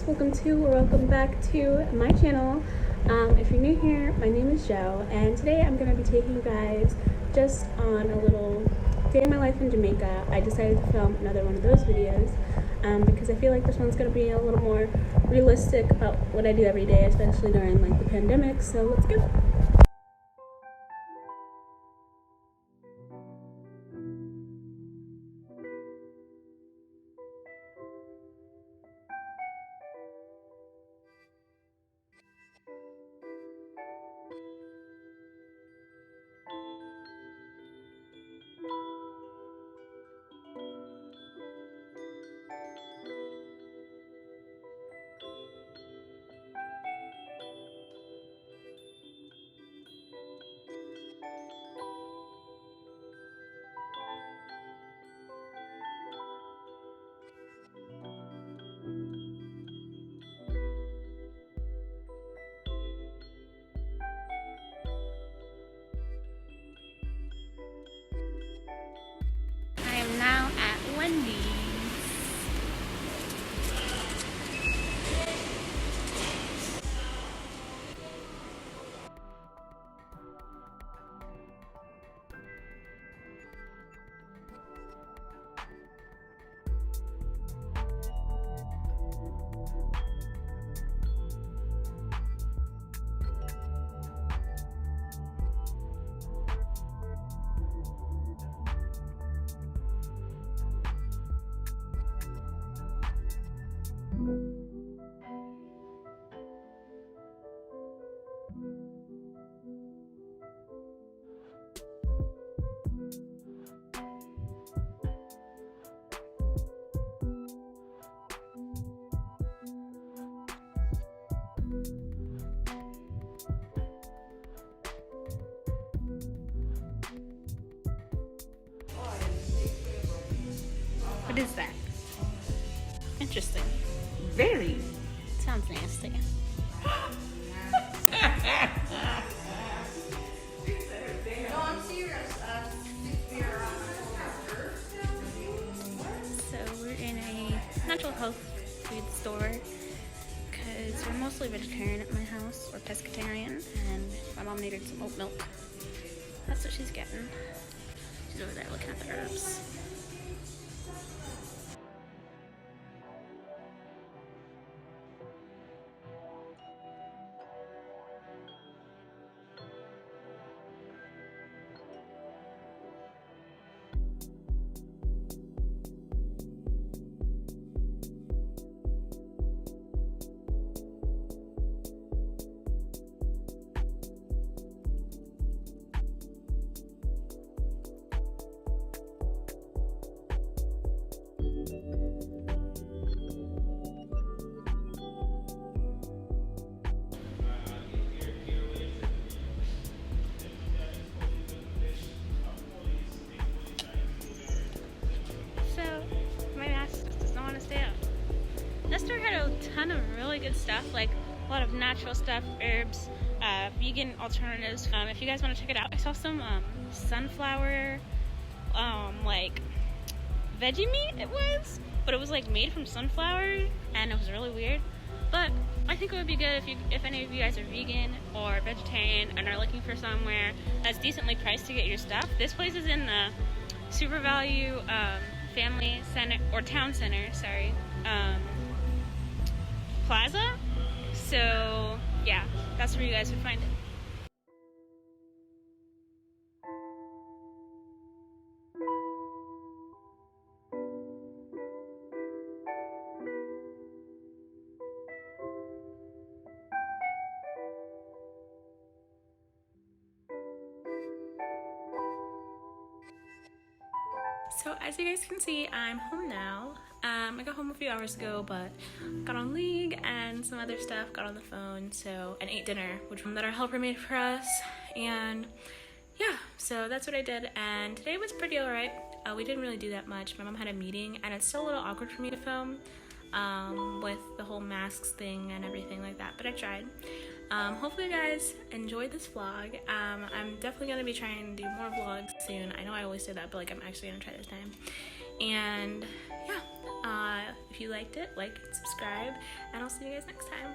guys, welcome back to my channel. If you're new here, my name is Jo, and today I'm going to be taking you guys just on a little day in my life in Jamaica. I decided to film another one of those videos because I feel like this one's going to be a little more realistic about what I do every day, especially during like the pandemic. So let's go. I am now at Wendy's. What is that? Interesting. Very. Sounds nasty. No, I'm serious. So we're in a natural health food store because we're mostly vegetarian at my house, or pescatarian, and my mom needed some oat milk. That's what she's getting. She's over there looking at the herbs. This store had a ton of really good stuff, like a lot of natural stuff, herbs, vegan alternatives. If you guys want to check it out, I saw some sunflower, like veggie meat it was, but it was like made from sunflower, and it was really weird. But I think it would be good if any of you guys are vegan or vegetarian and are looking for somewhere that's decently priced to get your stuff. This place is in the Super Value Family Center, or Town Center, sorry. Plaza, so yeah, that's where you guys would find it. So as you guys can see, I'm home now. I got home a few hours ago, but got on League and some other stuff, got on the phone, and ate dinner, which that our helper made for us, and yeah, so that's what I did, and today was pretty alright. We didn't really do that much. My mom had a meeting, and it's still a little awkward for me to film with the whole masks thing and everything like that, but I tried. Hopefully you guys enjoyed this vlog. I'm definitely going to be trying to do more vlogs soon. I know I always say that, but like I'm actually going to try this time. And yeah, If you liked it, like and subscribe, and I'll see you guys next time.